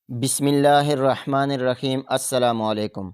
بسم اللہ الرحمن الرحیم۔ السلام علیکم۔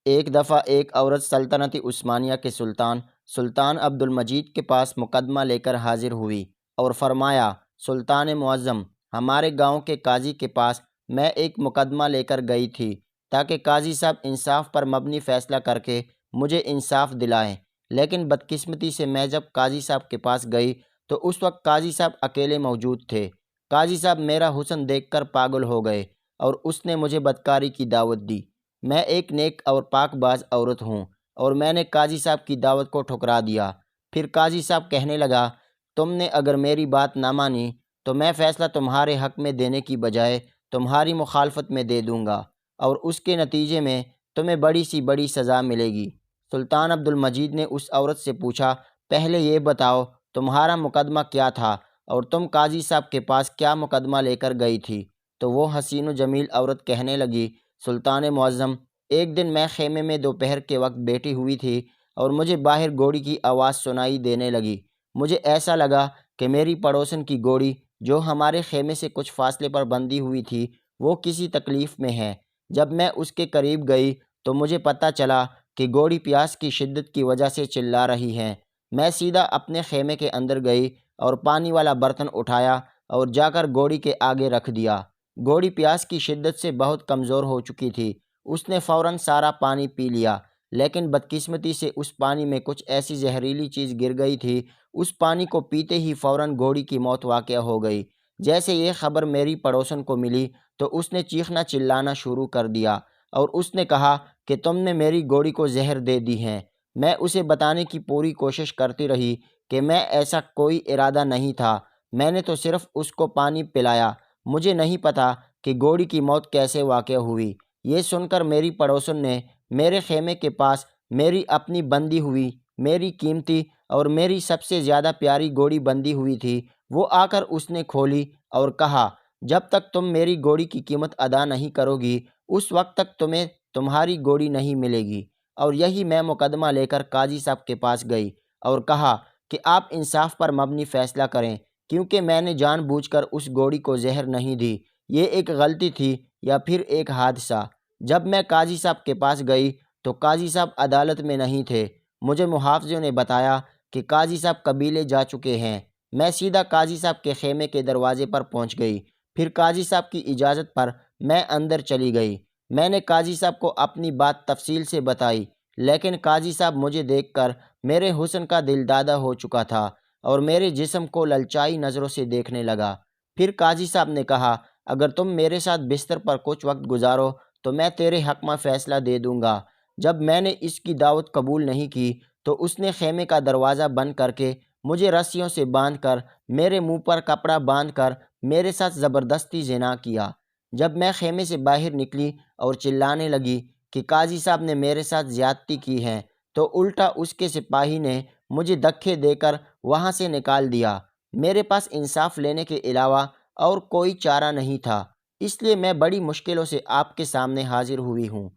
ایک دفعہ ایک عورت سلطنت عثمانیہ کے سلطان عبد المجید کے پاس مقدمہ لے کر حاضر ہوئی اور فرمایا، سلطان معظم، ہمارے گاؤں کے قاضی کے پاس میں ایک مقدمہ لے کر گئی تھی تاکہ قاضی صاحب انصاف پر مبنی فیصلہ کر کے مجھے انصاف دلائیں، لیکن بدقسمتی سے میں جب قاضی صاحب کے پاس گئی تو اس وقت قاضی صاحب اکیلے موجود تھے۔ قاضی صاحب میرا حسن دیکھ کر پاگل ہو گئے اور اس نے مجھے بدکاری کی دعوت دی۔ میں ایک نیک اور پاک باز عورت ہوں اور میں نے قاضی صاحب کی دعوت کو ٹھکرا دیا۔ پھر قاضی صاحب کہنے لگا، تم نے اگر میری بات نہ مانی تو میں فیصلہ تمہارے حق میں دینے کی بجائے تمہاری مخالفت میں دے دوں گا اور اس کے نتیجے میں تمہیں بڑی سی بڑی سزا ملے گی۔ سلطان عبد المجید نے اس عورت سے پوچھا، پہلے یہ بتاؤ تمہارا مقدمہ کیا تھا اور تم قاضی صاحب کے پاس کیا مقدمہ لے کر گئی تھی؟ تو وہ حسین و جمیل عورت کہنے لگی، سلطان معظم، ایک دن میں خیمے میں دوپہر کے وقت بیٹھی ہوئی تھی اور مجھے باہر گھوڑی کی آواز سنائی دینے لگی۔ مجھے ایسا لگا کہ میری پڑوسن کی گھوڑی جو ہمارے خیمے سے کچھ فاصلے پر بندھی ہوئی تھی وہ کسی تکلیف میں ہے۔ جب میں اس کے قریب گئی تو مجھے پتہ چلا کہ گھوڑی پیاس کی شدت کی وجہ سے چلا رہی ہے۔ میں سیدھا اپنے خیمے کے اندر گئی اور پانی والا برتن اٹھایا اور جا کر گھوڑی کے آگے رکھ دیا۔ گھوڑی پیاس کی شدت سے بہت کمزور ہو چکی تھی۔ اس نے فوراً سارا پانی پی لیا، لیکن بدقسمتی سے اس پانی میں کچھ ایسی زہریلی چیز گر گئی تھی۔ اس پانی کو پیتے ہی فوراً گھوڑی کی موت واقع ہو گئی۔ جیسے یہ خبر میری پڑوسن کو ملی تو اس نے چیخنا چلانا شروع کر دیا اور اس نے کہا کہ تم نے میری گھوڑی کو زہر دے دی ہے۔ میں اسے بتانے کی پوری کوشش کرتی رہی کہ میں ایسا کوئی ارادہ نہیں تھا، میں نے تو صرف اس کو پانی پلایا، مجھے نہیں پتہ کہ گھوڑی کی موت کیسے واقع ہوئی۔ یہ سن کر میری پڑوسن نے میرے خیمے کے پاس میری اپنی بندھی ہوئی، میری قیمتی اور میری سب سے زیادہ پیاری گھوڑی بندھی ہوئی تھی، وہ آ کر اس نے کھولی اور کہا، جب تک تم میری گھوڑی کی قیمت ادا نہیں کرو گی اس وقت تک تمہیں تمہاری گھوڑی نہیں ملے گی۔ اور یہی میں مقدمہ لے کر قاضی صاحب کے پاس گئی اور کہا کہ آپ انصاف پر مبنی فیصلہ کریں، کیونکہ میں نے جان بوجھ کر اس گھوڑی کو زہر نہیں دی، یہ ایک غلطی تھی یا پھر ایک حادثہ۔ جب میں قاضی صاحب کے پاس گئی تو قاضی صاحب عدالت میں نہیں تھے۔ مجھے محافظوں نے بتایا کہ قاضی صاحب قبیلے جا چکے ہیں۔ میں سیدھا قاضی صاحب کے خیمے کے دروازے پر پہنچ گئی۔ پھر قاضی صاحب کی اجازت پر میں اندر چلی گئی۔ میں نے قاضی صاحب کو اپنی بات تفصیل سے بتائی، لیکن قاضی صاحب مجھے دیکھ کر میرے حسن کا دل دادہ ہو چکا تھا اور میرے جسم کو للچائی نظروں سے دیکھنے لگا۔ پھر قاضی صاحب نے کہا، اگر تم میرے ساتھ بستر پر کچھ وقت گزارو تو میں تیرے حق میں فیصلہ دے دوں گا۔ جب میں نے اس کی دعوت قبول نہیں کی تو اس نے خیمے کا دروازہ بند کر کے مجھے رسیوں سے باندھ کر میرے منہ پر کپڑا باندھ کر میرے ساتھ زبردستی زنا کیا۔ جب میں خیمے سے باہر نکلی اور چلانے لگی کہ قاضی صاحب نے میرے ساتھ زیادتی کی ہے تو الٹا اس کے سپاہی نے مجھے دھکے دے کر وہاں سے نکال دیا۔ میرے پاس انصاف لینے کے علاوہ اور کوئی چارہ نہیں تھا، اس لیے میں بڑی مشکلوں سے آپ کے سامنے حاضر ہوئی ہوں۔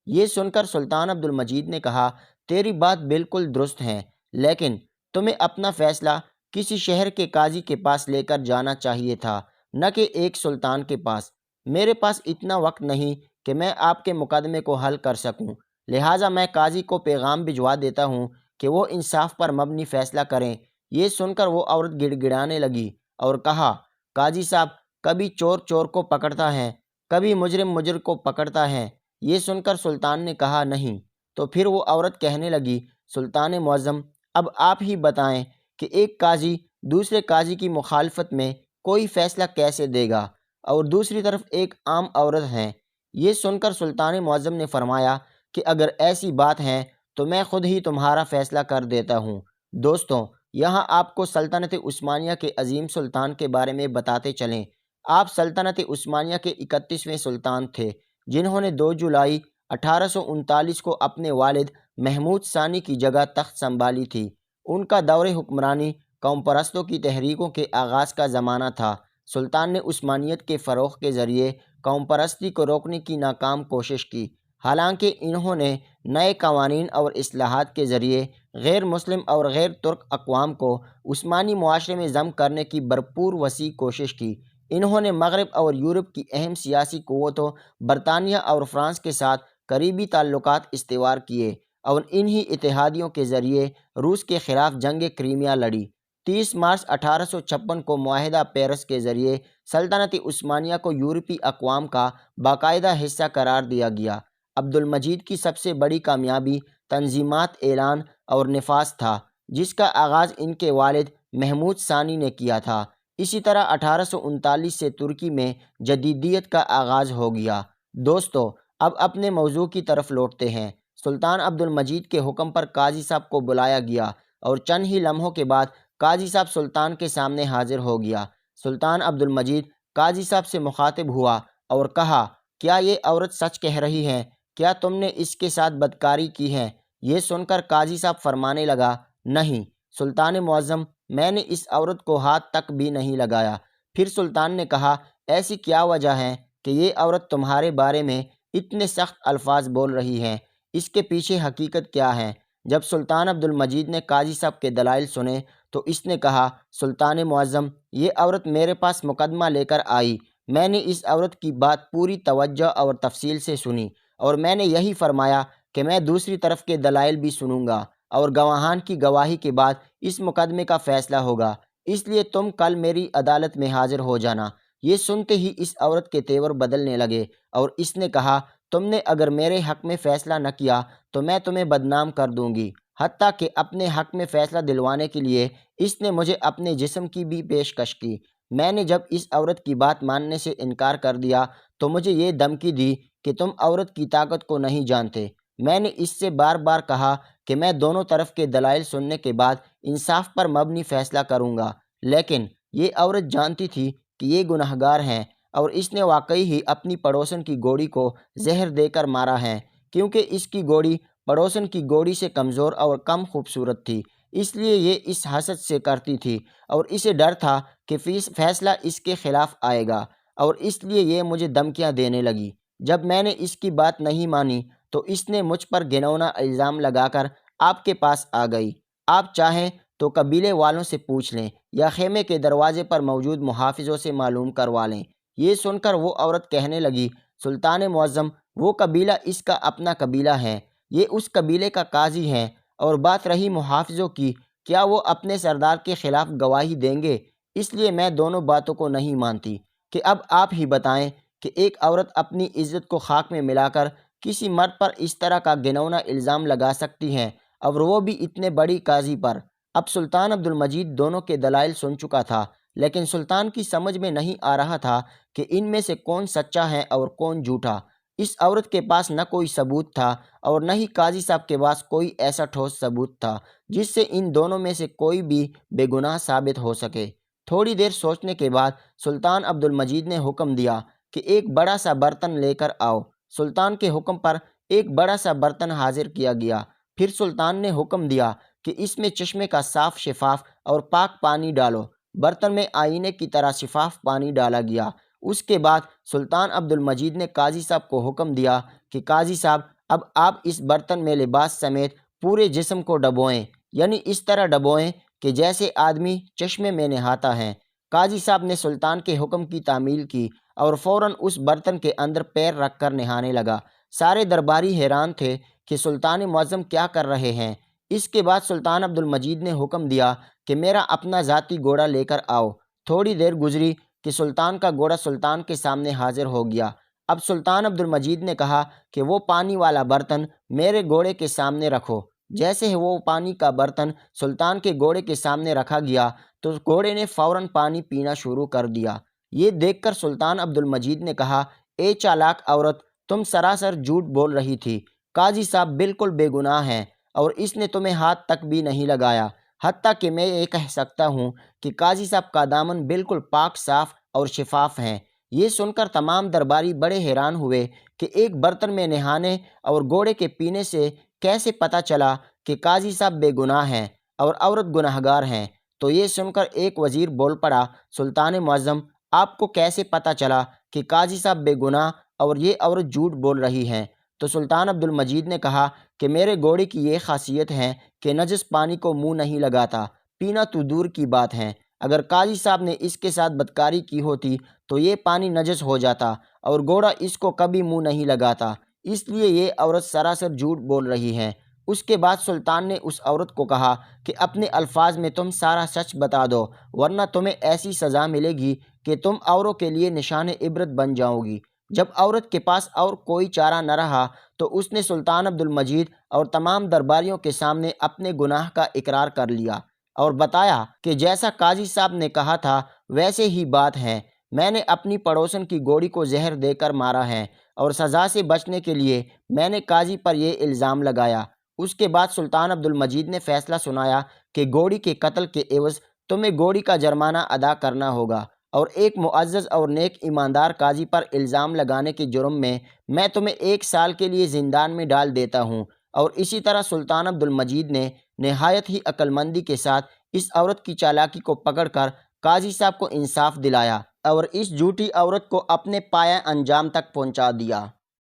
یہ سن کر سلطان عبد المجید نے کہا، تیری بات بالکل درست ہے، لیکن تمہیں اپنا فیصلہ کسی شہر کے قاضی کے پاس لے کر جانا چاہیے تھا، نہ کہ ایک سلطان کے پاس۔ میرے پاس اتنا وقت نہیں کہ میں آپ کے مقدمے کو حل کر سکوں، لہٰذا میں قاضی کو پیغام بھجوا دیتا ہوں کہ وہ انصاف پر مبنی فیصلہ کریں۔ یہ سن کر وہ عورت گڑ گڑانے لگی اور کہا، قاضی صاحب، کبھی چور چور کو پکڑتا ہے، کبھی مجرم مجرم کو پکڑتا ہے۔ یہ سن کر سلطان نے کہا، نہیں۔ تو پھر وہ عورت کہنے لگی، سلطان معظم، اب آپ ہی بتائیں کہ ایک قاضی دوسرے قاضی کی مخالفت میں کوئی فیصلہ کیسے دے گا، اور دوسری طرف ایک عام عورت ہے۔ یہ سن کر سلطان معظم نے فرمایا کہ اگر ایسی بات ہے تو میں خود ہی تمہارا فیصلہ کر دیتا ہوں۔ دوستوں، یہاں آپ کو سلطنت عثمانیہ کے عظیم سلطان کے بارے میں بتاتے چلیں۔ آپ سلطنت عثمانیہ کے 31ویں سلطان تھے، جنہوں نے 2 جولائی 1839 کو اپنے والد محمود ثانی کی جگہ تخت سنبھالی تھی۔ ان کا دور حکمرانی قوم پرستوں کی تحریکوں کے آغاز کا زمانہ تھا۔ سلطان نے عثمانیت کے فروغ کے ذریعے قوم پرستی کو روکنے کی ناکام کوشش کی، حالانکہ انہوں نے نئے قوانین اور اصلاحات کے ذریعے غیر مسلم اور غیر ترک اقوام کو عثمانی معاشرے میں ضم کرنے کی بھرپور وسیع کوشش کی۔ انہوں نے مغرب اور یورپ کی اہم سیاسی قوتوں برطانیہ اور فرانس کے ساتھ قریبی تعلقات استوار کیے اور انہی اتحادیوں کے ذریعے روس کے خلاف جنگ کرائمیا لڑی۔ 30 مارچ 1856 کو معاہدہ پیرس کے ذریعے سلطنت عثمانیہ کو یورپی اقوام کا باقاعدہ حصہ قرار دیا گیا۔ عبد المجید کی سب سے بڑی کامیابی تنظیمات اعلان اور نفاذ تھا، جس کا آغاز ان کے والد محمود ثانی نے کیا تھا۔ اسی طرح 1839 سے ترکی میں جدیدیت کا آغاز ہو گیا۔ دوستو، اب اپنے موضوع کی طرف لوٹتے ہیں۔ سلطان عبد المجید کے حکم پر قاضی صاحب کو بلایا گیا اور چند ہی لمحوں کے بعد قاضی صاحب سلطان کے سامنے حاضر ہو گیا۔ سلطان عبد المجید قاضی صاحب سے مخاطب ہوا اور کہا، کیا یہ عورت سچ کہہ رہی ہے؟ کیا تم نے اس کے ساتھ بدکاری کی ہے؟ یہ سن کر قاضی صاحب فرمانے لگا، نہیں سلطان معظم، میں نے اس عورت کو ہاتھ تک بھی نہیں لگایا۔ پھر سلطان نے کہا، ایسی کیا وجہ ہے کہ یہ عورت تمہارے بارے میں اتنے سخت الفاظ بول رہی ہے؟ اس کے پیچھے حقیقت کیا ہے؟ جب سلطان عبد المجید نے قاضی صاحب کے دلائل سنے تو اس نے کہا، سلطان معظم، یہ عورت میرے پاس مقدمہ لے کر آئی۔ میں نے اس عورت کی بات پوری توجہ اور تفصیل سے سنی اور میں نے یہی فرمایا کہ میں دوسری طرف کے دلائل بھی سنوں گا اور گواہان کی گواہی کے بعد اس مقدمے کا فیصلہ ہوگا، اس لیے تم کل میری عدالت میں حاضر ہو جانا۔ یہ سنتے ہی اس عورت کے تیور بدلنے لگے اور اس نے کہا، تم نے اگر میرے حق میں فیصلہ نہ کیا تو میں تمہیں بدنام کر دوں گی۔ حتیٰ کہ اپنے حق میں فیصلہ دلوانے کے لیے اس نے مجھے اپنے جسم کی بھی پیشکش کی۔ میں نے جب اس عورت کی بات ماننے سے انکار کر دیا تو مجھے یہ دھمکی دی کہ تم عورت کی طاقت کو نہیں جانتے۔ میں نے اس سے بار بار کہا کہ میں دونوں طرف کے دلائل سننے کے بعد انصاف پر مبنی فیصلہ کروں گا، لیکن یہ عورت جانتی تھی کہ یہ گنہگار ہیں اور اس نے واقعی ہی اپنی پڑوسن کی گھوڑی کو زہر دے کر مارا ہے، کیونکہ اس کی گھوڑی پڑوسن کی گھوڑی سے کمزور اور کم خوبصورت تھی، اس لیے یہ اس حسد سے کرتی تھی اور اسے ڈر تھا کہ فیصلہ اس کے خلاف آئے گا اور اس لیے یہ مجھے دھمکیاں دینے لگی۔ جب میں نے اس کی بات نہیں مانی تو اس نے مجھ پر گھناؤنا الزام لگا کر آپ کے پاس آ گئی۔ آپ چاہیں تو قبیلے والوں سے پوچھ لیں یا خیمے کے دروازے پر موجود محافظوں سے معلوم کروا لیں۔ یہ سن کر وہ عورت کہنے لگی، سلطان معظم، وہ قبیلہ اس کا اپنا قبیلہ ہے، یہ اس قبیلے کا قاضی ہے، اور بات رہی محافظوں کی، کیا وہ اپنے سردار کے خلاف گواہی دیں گے؟ اس لیے میں دونوں باتوں کو نہیں مانتی کہ اب آپ ہی بتائیں کہ ایک عورت اپنی عزت کو خاک میں ملا کر کسی مرد پر اس طرح کا گھناؤنا الزام لگا سکتی ہیں، اور وہ بھی اتنے بڑی قاضی پر۔ اب سلطان عبد المجید دونوں کے دلائل سن چکا تھا، لیکن سلطان کی سمجھ میں نہیں آ رہا تھا کہ ان میں سے کون سچا ہے اور کون جھوٹا۔ اس عورت کے پاس نہ کوئی ثبوت تھا اور نہ ہی قاضی صاحب کے پاس کوئی ایسا ٹھوس ثبوت تھا جس سے ان دونوں میں سے کوئی بھی بے گناہ ثابت ہو سکے۔ تھوڑی دیر سوچنے کے بعد سلطان عبد المجید نے حکم دیا کہ ایک بڑا سا برتن لے کر آؤ۔ سلطان کے حکم پر ایک بڑا سا برتن حاضر کیا گیا۔ پھر سلطان نے حکم دیا کہ اس میں چشمے کا صاف شفاف اور پاک پانی ڈالو۔ برتن میں آئینے کی طرح شفاف پانی ڈالا گیا۔ اس کے بعد سلطان عبد المجید نے قاضی صاحب کو حکم دیا کہ قاضی صاحب، اب آپ اس برتن میں لباس سمیت پورے جسم کو ڈبوئیں، یعنی اس طرح ڈبوئیں کہ جیسے آدمی چشمے میں نہاتا ہے۔ قاضی صاحب نے سلطان کے حکم کی تعمیل کی اور فوراً اس برتن کے اندر پیر رکھ کر نہانے لگا۔ سارے درباری حیران تھے کہ سلطان معظم کیا کر رہے ہیں۔ اس کے بعد سلطان عبد المجید نے حکم دیا کہ میرا اپنا ذاتی گھوڑا لے کر آؤ۔ تھوڑی دیر گزری کہ سلطان کا گھوڑا سلطان کے سامنے حاضر ہو گیا۔ اب سلطان عبد المجید نے کہا کہ وہ پانی والا برتن میرے گھوڑے کے سامنے رکھو۔ جیسے ہی وہ پانی کا برتن سلطان کے گھوڑے کے سامنے رکھا گیا تو گھوڑے نے فوراً پانی پینا شروع کر دیا۔ یہ دیکھ کر سلطان عبد المجید نے کہا، اے چالاک عورت، تم سراسر جھوٹ بول رہی تھی۔ قاضی صاحب بالکل بے گناہ ہیں اور اس نے تمہیں ہاتھ تک بھی نہیں لگایا۔ حتیٰ کہ میں یہ کہہ سکتا ہوں کہ قاضی صاحب کا دامن بالکل پاک صاف اور شفاف ہیں۔ یہ سن کر تمام درباری بڑے حیران ہوئے کہ ایک برتن میں نہانے اور گھوڑے کے پینے سے کیسے پتہ چلا کہ قاضی صاحب بے گناہ ہیں اور عورت گنہگار ہیں۔ تو یہ سن کر ایک وزیر بول پڑا، سلطان معظم، آپ کو کیسے پتہ چلا کہ قاضی صاحب بے گناہ اور یہ عورت جھوٹ بول رہی ہیں؟ تو سلطان عبد المجید نے کہا کہ میرے گھوڑے کی یہ خاصیت ہے کہ نجس پانی کو منہ نہیں لگاتا، پینا تو دور کی بات ہے، اگر قاضی صاحب نے اس کے ساتھ بدکاری کی ہوتی تو یہ پانی نجس ہو جاتا اور گھوڑا اس کو کبھی منہ نہیں لگاتا، اس لیے یہ عورت سراسر جھوٹ بول رہی ہے۔ اس کے بعد سلطان نے اس عورت کو کہا کہ اپنے الفاظ میں تم سارا سچ بتا دو، ورنہ تمہیں ایسی سزا ملے گی کہ تم اوروں کے لیے نشان عبرت بن جاؤ گی۔ جب عورت کے پاس اور کوئی چارہ نہ رہا تو اس نے سلطان عبد المجید اور تمام درباریوں کے سامنے اپنے گناہ کا اقرار کر لیا اور بتایا کہ جیسا قاضی صاحب نے کہا تھا ویسے ہی بات ہے، میں نے اپنی پڑوسن کی گھوڑی کو زہر دے کر مارا ہے اور سزا سے بچنے کے لیے میں نے قاضی پر یہ الزام لگایا۔ اس کے بعد سلطان عبد المجید نے فیصلہ سنایا کہ گھوڑی کے قتل کے عوض تمہیں گھوڑی کا جرمانہ ادا کرنا ہوگا، اور ایک معزز اور نیک ایماندار قاضی پر الزام لگانے کے جرم میں تمہیں 1 سال کے لیے زندان میں ڈال دیتا ہوں۔ اور اسی طرح سلطان عبد المجید نے نہایت ہی عقل مندی کے ساتھ اس عورت کی چالاکی کو پکڑ کر قاضی صاحب کو انصاف دلایا اور اس جھوٹی عورت کو اپنے پایہ انجام تک پہنچا دیا۔